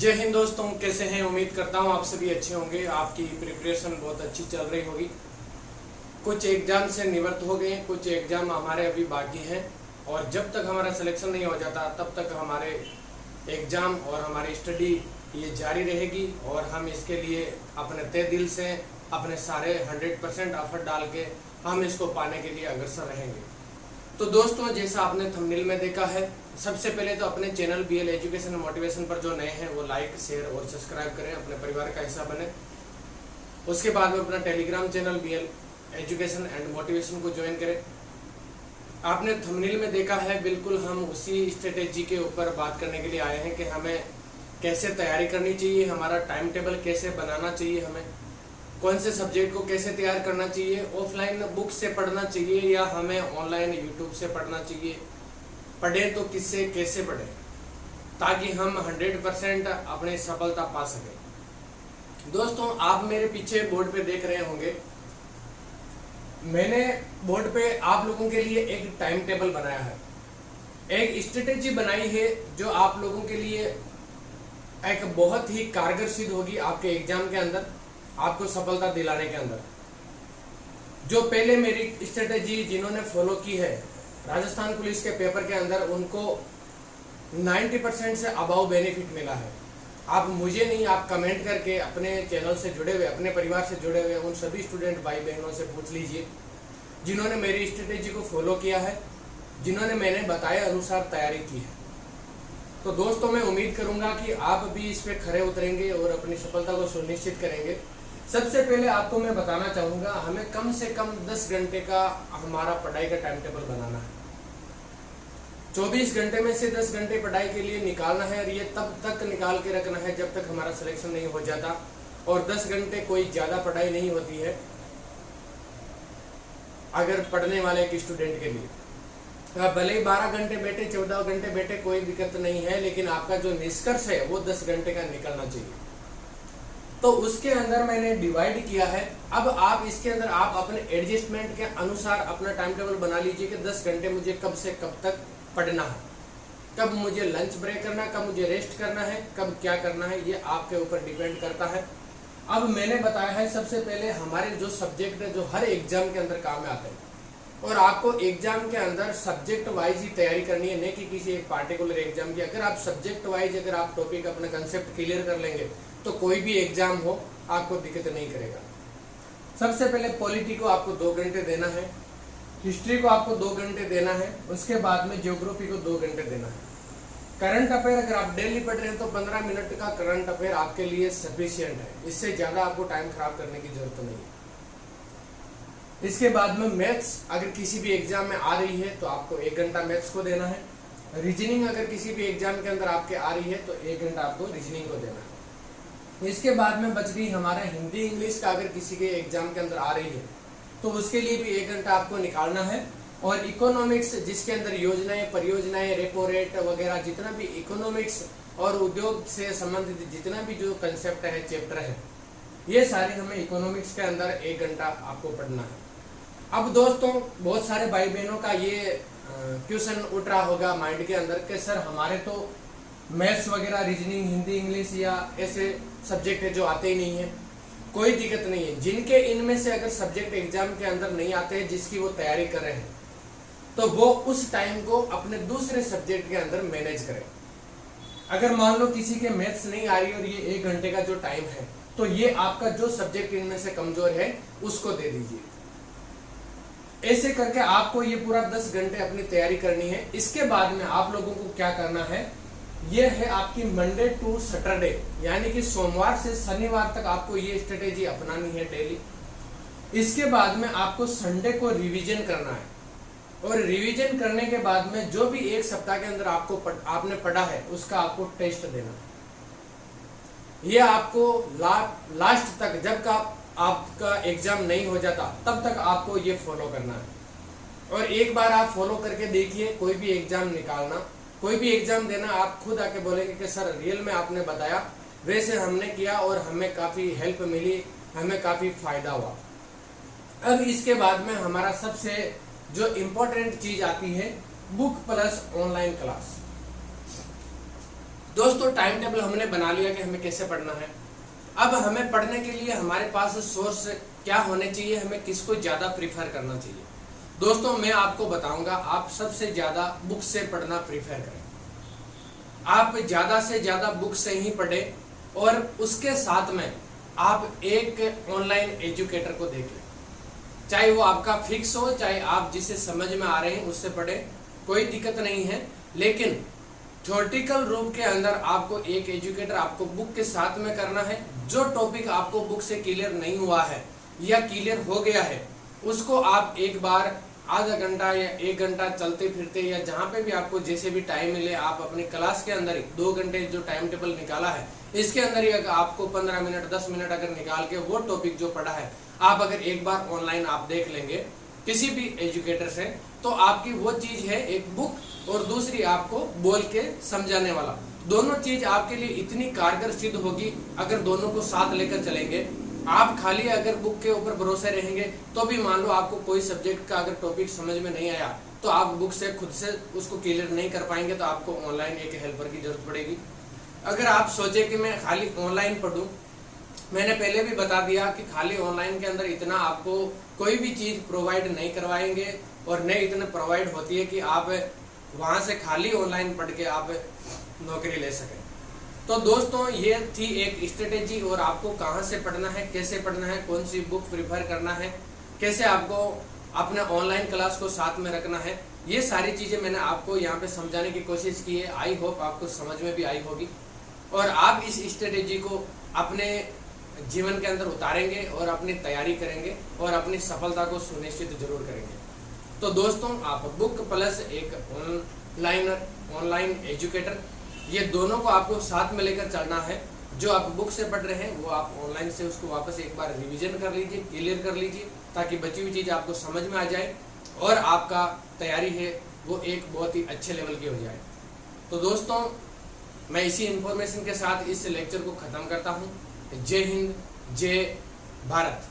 जय हिंद दोस्तों, कैसे हैं। उम्मीद करता हूं आप सभी अच्छे होंगे। आपकी प्रिपरेशन बहुत अच्छी चल रही होगी। कुछ एग्जाम से निवृत्त हो गए, कुछ एग्जाम हमारे अभी बाकी हैं और जब तक हमारा सिलेक्शन नहीं हो जाता तब तक हमारे एग्जाम और हमारी स्टडी ये जारी रहेगी और हम इसके लिए अपने तहे दिल से अपने सारे 100% एफर्ट डाल के हम इसको पाने के लिए अग्रसर रहेंगे। तो दोस्तों, जैसा आपने थंबनेल में देखा है, सबसे पहले तो अपने channel BL education and motivation पर जो नए हैं वो लाइक, शेयर और सब्सक्राइब करें, अपने परिवार का हिस्सा बने। उसके बाद में अपना Telegram channel BL education and motivation को ज्वाइन करें। आपने थंबनेल में देखा है, बिल्कुल हम उसी स्ट्रेटेजी के ऊपर बात करने के लिए आए हैं कि हमें कैसे तैयारी करनी चाहिए, हमारा टाइम टेबल कैसे बनाना चाहिए, हमें कौन से सब्जेक्ट को कैसे तैयार करना चाहिए, ऑफलाइन बुक से पढ़ना चाहिए या हमें ऑनलाइन यूट्यूब से पढ़ना चाहिए, पढ़े तो किससे कैसे पढ़े ताकि हम 100% अपनी सफलता पा सके। दोस्तों, आप मेरे पीछे बोर्ड पे देख रहे होंगे, मैंने बोर्ड पे आप लोगों के लिए एक टाइम टेबल बनाया है, एक स्ट्रेटेजी बनाई है जो आप लोगों के लिए एक बहुत ही कारगर सिद्ध होगी आपके एग्जाम के अंदर, आपको सफलता दिलाने के अंदर। जो पहले मेरी स्ट्रेटेजी जिन्होंने फॉलो की है राजस्थान पुलिस के पेपर के अंदर, उनको 90% से अबाव बेनिफिट मिला है। आप मुझे नहीं, आप कमेंट करके अपने चैनल से जुड़े हुए, अपने परिवार से जुड़े हुए उन सभी स्टूडेंट भाई बहनों से पूछ लीजिए जिन्होंने मेरी स्ट्रेटेजी को फॉलो किया है, जिन्होंने मैंने बताए अनुसार तैयारी की है। तो दोस्तों, मैं उम्मीद करूंगा कि आप भी इस पे खरे उतरेंगे और अपनी सफलता को सुनिश्चित करेंगे। सबसे पहले आपको मैं बताना चाहूंगा, हमें कम से कम 10 घंटे का हमारा पढ़ाई का टाइम टेबल बनाना है। 24 घंटे में से 10 घंटे पढ़ाई के लिए निकालना है और ये तब तक निकाल के रखना है जब तक हमारा सिलेक्शन नहीं हो जाता। और 10 घंटे कोई ज्यादा पढ़ाई नहीं होती है अगर पढ़ने वाले एक स्टूडेंट के लिए। भले ही 12 घंटे बैठे, 14 घंटे बैठे, कोई दिक्कत नहीं है, लेकिन आपका जो निष्कर्ष है वो 10 घंटे का निकलना चाहिए। तो उसके अंदर मैंने डिवाइड किया है। अब आप इसके अंदर आप अपने एडजस्टमेंट के अनुसार अपना टाइम टेबल बना लीजिए कि 10 घंटे मुझे कब से कब तक पढ़ना है, कब मुझे लंच ब्रेक करना है, कब मुझे रेस्ट करना है, कब क्या करना है, ये आपके ऊपर डिपेंड करता है। अब मैंने बताया है सबसे पहले हमारे जो सब्जेक्ट है जो हर एग्जाम के अंदर काम में आते हैं और आपको एग्जाम के अंदर सब्जेक्ट वाइज ही तैयारी करनी है, नहीं कि किसी एक पार्टिकुलर एग्जाम की। अगर आप सब्जेक्ट वाइज अगर आप टॉपिक अपना कंसेप्ट क्लियर कर लेंगे तो कोई भी एग्जाम हो आपको दिक्कत नहीं करेगा। सबसे पहले पॉलिटी को आपको 2 घंटे देना है, हिस्ट्री को आपको 2 घंटे देना है, उसके बाद में ज्योग्राफी को 2 घंटे देना है। करंट अफेयर अगर आप डेली पढ़ रहे हैं तो 15 मिनट का करंट अफेयर आपके लिए सफिशिएंट है, इससे ज्यादा आपको टाइम खराब करने की जरूरत नहीं है। इसके बाद में मैथ्स अगर किसी भी एग्जाम में आ रही है तो आपको 1 घंटा मैथ्स को देना है। रीजनिंग अगर किसी भी एग्जाम के अंदर आपके आ रही है तो 1 घंटा आपको रीजनिंग को देना है। इसके बाद में बच गई हमारा हिंदी इंग्लिश का, अगर किसी के एग्जाम के अंदर आ रही है तो उसके लिए भी 1 घंटा आपको निकालना है। और इकोनॉमिक्स जिसके अंदर योजनाएं, परियोजनाएं, रेपो रेट वगैरह जितना भी इकोनॉमिक्स और उद्योग से संबंधित जितना भी जो कंसेप्ट है, चैप्टर है, ये सारे हमें इकोनॉमिक्स के अंदर 1 घंटा आपको पढ़ना है। अब दोस्तों, बहुत सारे भाई बहनों का ये क्वेश्चन उठ रहा होगा माइंड के अंदर कि सर हमारे तो मैथ्स वगैरह, रीजनिंग, हिंदी इंग्लिश या ऐसे सब्जेक्ट है जो आते ही नहीं है। कोई दिक्कत नहीं है, जिनके इनमें से अगर सब्जेक्ट एग्जाम के अंदर नहीं आते हैं, जिसकी वो तैयारी कर रहे हैं, तो वो उस टाइम को अपने दूसरे सब्जेक्ट के अंदर मैनेज करें। अगर मान लो किसी के मैथ्स नहीं आ रही और ये 1 घंटे का जो टाइम है, तो ये आपका जो सब्जेक्ट इनमें से कमजोर है उसको दे दीजिए। ऐसे करके आपको ये पूरा 10 घंटे अपनी तैयारी करनी है। इसके बाद में आप लोगों को क्या करना है, ये है आपकी मंडे टू सैटरडे, यानी कि सोमवार से शनिवार तक आपको ये स्ट्रेटेजी अपनानी है डेली। इसके बाद में आपको संडे को रिवीजन करना है और रिवीजन करने के बाद में जो भी एक सप्ताह के अंदर आपने पढ़ा है उसका आपको टेस्ट देना है। ये आपको लास्ट तक, जब का आपका एग्जाम नहीं हो जाता तब तक आपको ये फॉलो करना है। और एक बार आप फॉलो करके देखिए, कोई भी एग्जाम निकालना, कोई भी एग्जाम देना, आप खुद आके बोलेंगे कि सर रियल में आपने बताया वैसे हमने किया और हमें काफी हेल्प मिली, हमें काफी फायदा हुआ। अब इसके बाद में हमारा सबसे जो इम्पोर्टेंट चीज आती है, बुक प्लस ऑनलाइन क्लास। दोस्तों टाइम टेबल हमने बना लिया कि हमें कैसे पढ़ना है। अब हमें पढ़ने के लिए हमारे पास सोर्स क्या होने चाहिए, हमें किसको ज्यादा प्रीफर करना चाहिए। दोस्तों मैं आपको बताऊंगा, आप सबसे ज्यादा बुक से पढ़ना प्रीफर करें। आप ज्यादा से ज्यादा बुक से ही पढ़े और उसके साथ में आप एक ऑनलाइन एजुकेटर को देख लें, चाहे वो आपका फिक्स हो, चाहे आप जिसे समझ में आ रहे हैं उससे पढ़े, कोई दिक्कत नहीं है। लेकिन थ्योरेटिकल रूप के अंदर आपको एक एजुकेटर आपको बुक के साथ में करना है। जो टॉपिक आपको बुक से क्लियर नहीं हुआ है या क्लियर हो गया है, उसको आप एक बार आधा घंटा या 1 घंटा चलते फिरते या जहाँ पे भी आपको जैसे भी टाइम मिले, आप अपनी क्लास के अंदर ही 2 घंटे जो टाइम टेबल निकाला है, इसके अंदर ही अगर आपको 15 मिनट 10 मिनट अगर निकाल के वो टॉपिक जो पढ़ा है आप अगर एक बार ऑनलाइन आप देख लेंगे किसी भी एजुकेटर से, तो आपकी वो चीज है एक बुक और दूसरी आपको बोल के समझाने वाला। दोनों चीज आपके लिए इतनी कारगर सिद्ध होगी अगर दोनों को साथ लेकर चलेंगे। आप खाली अगर बुक के ऊपर भरोसे रहेंगे तो भी मान लो आपको कोई सब्जेक्ट का अगर टॉपिक समझ में नहीं आया तो आप बुक से खुद से उसको क्लियर नहीं कर पाएंगे, तो आपको ऑनलाइन एक हेल्पर की जरूरत पड़ेगी। अगर आप सोचे कि मैं खाली ऑनलाइन पढ़ूं, मैंने पहले भी बता दिया कि खाली ऑनलाइन के अंदर इतना आपको कोई भी चीज प्रोवाइड नहीं करवाएंगे और न इतने प्रोवाइड होती है कि आप वहां से खाली ऑनलाइन पढ़ के आप नौकरी ले सकें। तो दोस्तों ये थी एक स्ट्रेटेजी, और आपको कहां से पढ़ना है, कैसे पढ़ना है, कौन सी बुक प्रिफर करना है, कैसे आपको अपने ऑनलाइन क्लास को साथ में रखना है, ये सारी चीजें मैंने आपको यहाँ पे समझाने की कोशिश की है। आई होप आपको समझ में भी आई होगी और आप इस स्ट्रेटेजी को अपने जीवन के अंदर उतारेंगे और अपनी तैयारी करेंगे और अपनी सफलता को सुनिश्चित जरूर करेंगे। तो दोस्तों आप बुक प्लस एक ऑनलाइन एजुकेटर, ये दोनों को आपको साथ में लेकर चलना है। जो आप बुक से पढ़ रहे हैं वो आप ऑनलाइन से उसको वापस एक बार रिवीजन कर लीजिए, क्लियर कर लीजिए, ताकि बची हुई चीज़ आपको समझ में आ जाए और आपका तैयारी है वो एक बहुत ही अच्छे लेवल की हो जाए। तो दोस्तों मैं इसी इंफॉर्मेशन के साथ इस लेक्चर को ख़त्म करता हूँ। जय हिंद, जय भारत।